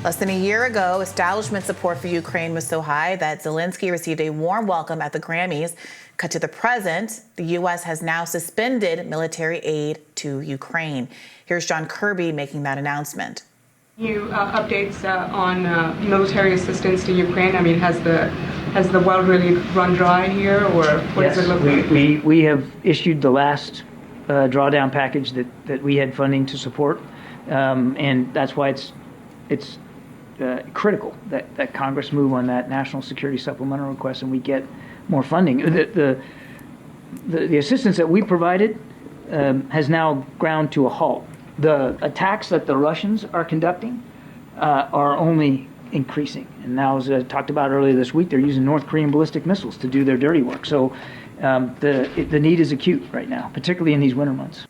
Less than a year ago, establishment support for Ukraine was so high that Zelensky received a warm welcome at the Grammys. Cut to the present, the U.S. has now suspended military aid to Ukraine. Here's John Kirby making that announcement. New updates on military assistance to Ukraine. I mean, has the well really run dry here, or what does it look like? We have issued the last drawdown package that we had funding to support, and that's why it's critical that Congress move on that national security supplemental request and we get more funding. The assistance that we provided has now ground to a halt. The attacks that the Russians are conducting are only increasing. And now, as I talked about earlier this week, they're using North Korean ballistic missiles to do their dirty work. So the need is acute right now, particularly in these winter months.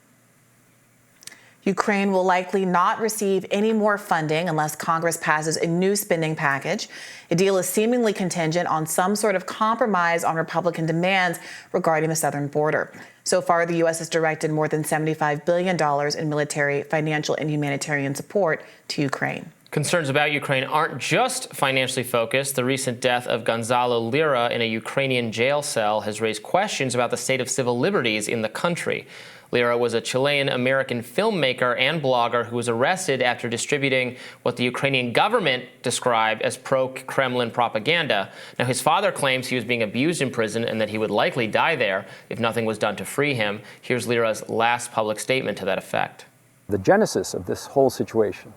Ukraine will likely not receive any more funding unless Congress passes a new spending package. A deal is seemingly contingent on some sort of compromise on Republican demands regarding the southern border. So far, the U.S. has directed more than $75 billion in military, financial, and humanitarian support to Ukraine. Concerns about Ukraine aren't just financially focused. The recent death of Gonzalo Lira in a Ukrainian jail cell has raised questions about the state of civil liberties in the country. Lira was a Chilean-American filmmaker and blogger who was arrested after distributing what the Ukrainian government described as pro-Kremlin propaganda. Now, his father claims he was being abused in prison and that he would likely die there if nothing was done to free him. Here's Lira's last public statement to that effect. The genesis of this whole situation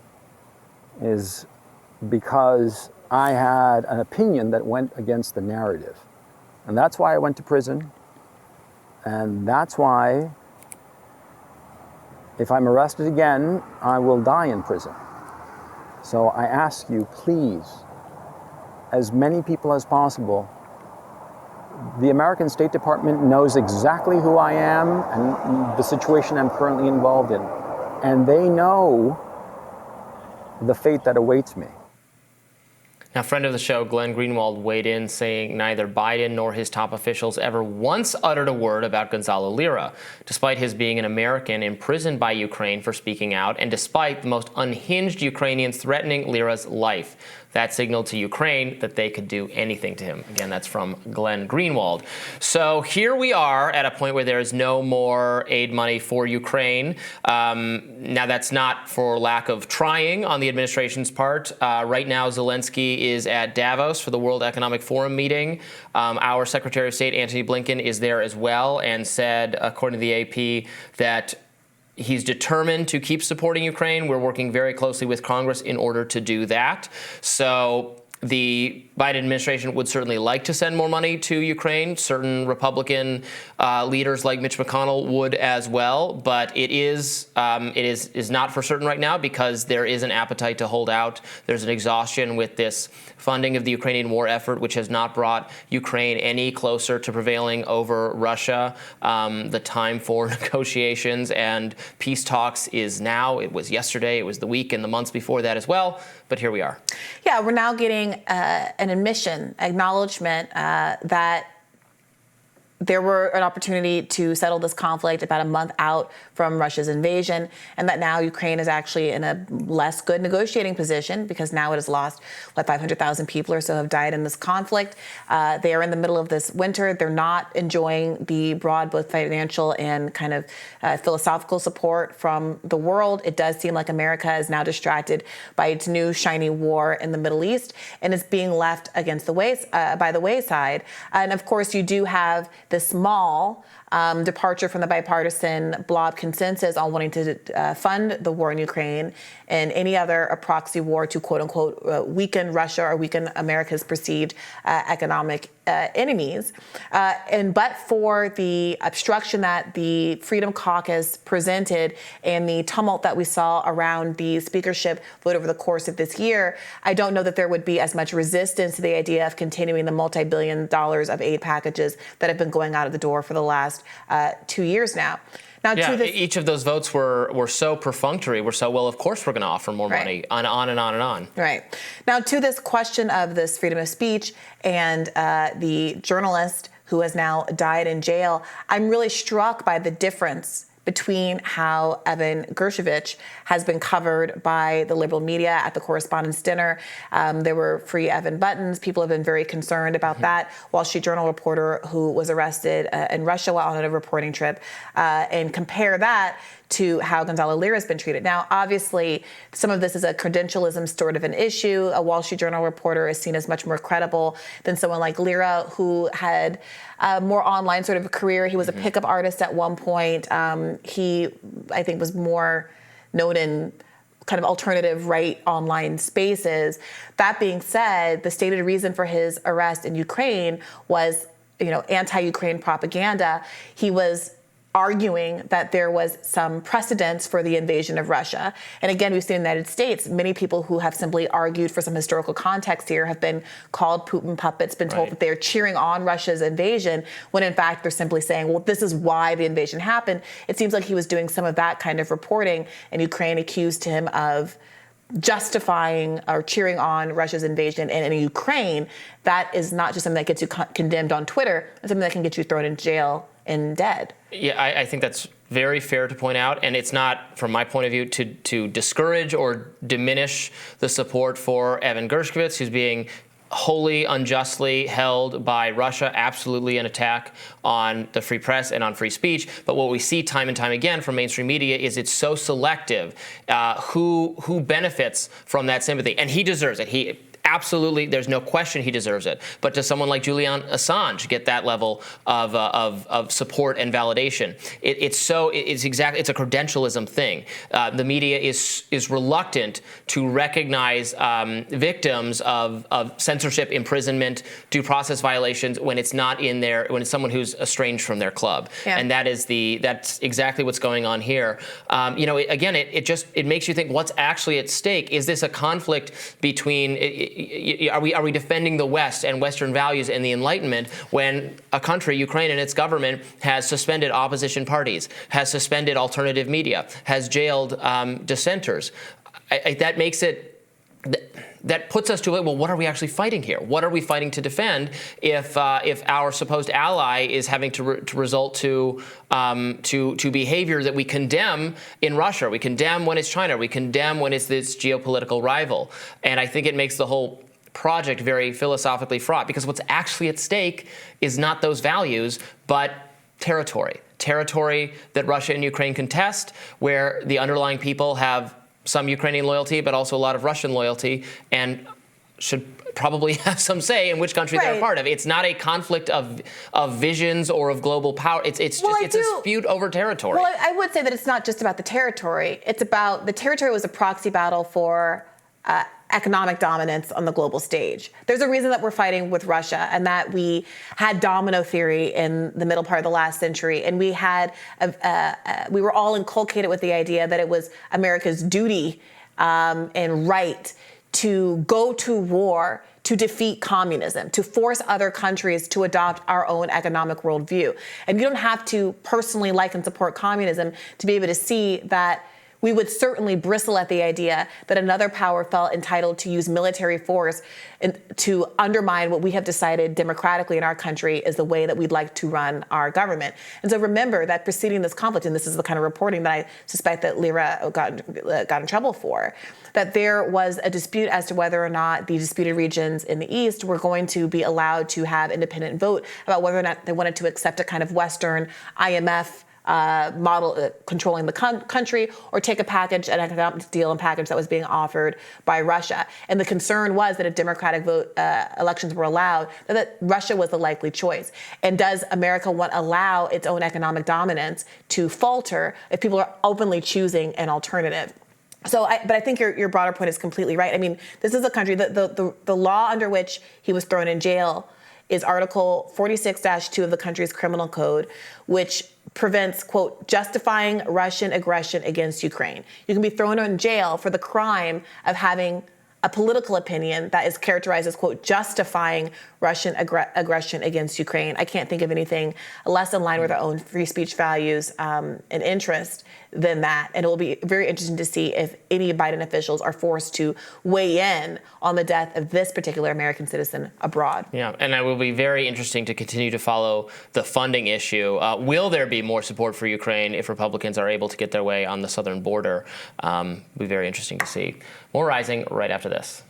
is because I had an opinion that went against the narrative. And that's why I went to prison. And that's why, if I'm arrested again, I will die in prison. So I ask you, please, as many people as possible, the American State Department knows exactly who I am and the situation I'm currently involved in. And they know the fate that awaits me. Now, friend of the show, Glenn Greenwald, weighed in saying neither Biden nor his top officials ever once uttered a word about Gonzalo Lira, despite his being an American imprisoned by Ukraine for speaking out, and despite the most unhinged Ukrainians threatening Lira's life. That signaled to Ukraine that they could do anything to him. Again, that's from Glenn Greenwald. So here we are at a point where there is no more aid money for Ukraine. Now, that's not for lack of trying on the administration's part. Right now, Zelensky is at Davos for the World Economic Forum meeting. Our Secretary of State, Antony Blinken, is there as well and said, according to the AP, that he's determined to keep supporting Ukraine. We're working very closely with Congress in order to do that. So the Biden administration would certainly like to send more money to Ukraine. Certain Republican leaders like Mitch McConnell would as well. But it is not for certain right now because there is an appetite to hold out. There's an exhaustion with this funding of the Ukrainian war effort, which has not brought Ukraine any closer to prevailing over Russia. The time for negotiations and peace talks is now. It was yesterday. It was the week and the months before that as well. But here we are. Yeah, we're now getting an admission, acknowledgement that there were an opportunity to settle this conflict about a month out from Russia's invasion, and that now Ukraine is actually in a less good negotiating position because now it has lost, 500,000 people or so have died in this conflict. They are in the middle of this winter. They're not enjoying the broad, both financial and kind of philosophical support from the world. It does seem like America is now distracted by its new shiny war in the Middle East and is being left against the by the wayside. And of course, you do have the small departure from the bipartisan blob consensus on wanting to fund the war in Ukraine and any other proxy war to, quote unquote, weaken Russia or weaken America's perceived economic enemies. But for the obstruction that the Freedom Caucus presented and the tumult that we saw around the speakership vote over the course of this year, I don't know that there would be as much resistance to the idea of continuing the multi-billion dollars of aid packages that have been going out of the door for the last 2 years now. Now, yeah, each of those votes were so perfunctory. We're so, well, of course we're going to offer more money, on and on and on. Right. Now, to this question of this freedom of speech and the journalist who has now died in jail, I'm really struck by the difference between how Evan Gershkovich has been covered by the liberal media at the Correspondents' Dinner. There were free Evan buttons. People have been very concerned about that. Wall Street Journal reporter who was arrested in Russia while on a reporting trip, and compare that to how Gonzalo Lira has been treated. Now, obviously, some of this is a credentialism sort of an issue. A Wall Street Journal reporter is seen as much more credible than someone like Lira, who had a more online sort of a career. He was a pickup artist at one point. He, I think, was more known in kind of alternative right online spaces. That being said, the stated reason for his arrest in Ukraine was, anti-Ukraine propaganda. He was arguing that there was some precedence for the invasion of Russia. And again, we've seen in the United States, many people who have simply argued for some historical context here have been called Putin puppets, been told that they're cheering on Russia's invasion, when in fact they're simply saying, well, this is why the invasion happened. It seems like he was doing some of that kind of reporting, and Ukraine accused him of justifying or cheering on Russia's invasion. And in Ukraine, that is not just something that gets you condemned on Twitter, it's something that can get you thrown in jail and dead. Yeah, I think that's very fair to point out, and it's not, from my point of view, to discourage or diminish the support for Evan Gershkovich, who's being wholly unjustly held by Russia. Absolutely an attack on the free press and on free speech. But what we see time and time again from mainstream media is it's so selective who benefits from that sympathy. And he deserves it. He absolutely, there's no question he deserves it. But does someone like Julian Assange get that level of support and validation? It's a credentialism thing. The media is reluctant to recognize victims of censorship, imprisonment, due process violations when it's not in there, when it's someone who's estranged from their club. Yeah. And that's exactly what's going on here. Again, it makes you think, what's actually at stake? Is this a conflict between? Are we defending the West and Western values and the Enlightenment when a country, Ukraine, and its government has suspended opposition parties, has suspended alternative media, has jailed dissenters? That makes it. That puts us to, well, what are we actually fighting here? What are we fighting to defend if our supposed ally is having to result to behavior that we condemn in Russia? We condemn when it's China. We condemn when it's this geopolitical rival. And I think it makes the whole project very philosophically fraught, because what's actually at stake is not those values, but territory. Territory that Russia and Ukraine contest, where the underlying people have some Ukrainian loyalty, but also a lot of Russian loyalty, and should probably have some say in which country they're a part of. It's not a conflict of visions or of global power. It's a dispute over territory. Well, I would say that it's not just about the territory. It's about the territory was a proxy battle for economic dominance on the global stage. There's a reason that we're fighting with Russia, and that we had domino theory in the middle part of the last century, and we were all inculcated with the idea that it was America's duty and right to go to war to defeat communism, to force other countries to adopt our own economic worldview. And you don't have to personally like and support communism to be able to see that we would certainly bristle at the idea that another power felt entitled to use military force to undermine what we have decided democratically in our country is the way that we'd like to run our government. And so remember that preceding this conflict, and this is the kind of reporting that I suspect that Lira got in trouble for, that there was a dispute as to whether or not the disputed regions in the East were going to be allowed to have independent vote about whether or not they wanted to accept a kind of Western IMF model controlling the country, or take an economic deal and package that was being offered by Russia. And the concern was that if democratic elections were allowed, that Russia was the likely choice. And does America allow its own economic dominance to falter if people are openly choosing an alternative? But I think your broader point is completely right. I mean, this is a country that the law under which he was thrown in jail is Article 46-2 of the country's criminal code, which prevents, quote, justifying Russian aggression against Ukraine. You can be thrown in jail for the crime of having a political opinion that is characterized as, quote, justifying Russian aggression against Ukraine. I can't think of anything less in line with our own free speech values and interest than that. And it will be very interesting to see if any Biden officials are forced to weigh in on the death of this particular American citizen abroad. Yeah, and it will be very interesting to continue to follow the funding issue. Will there be more support for Ukraine if Republicans are able to get their way on the southern border? It'll be very interesting to see. More Rising right after this.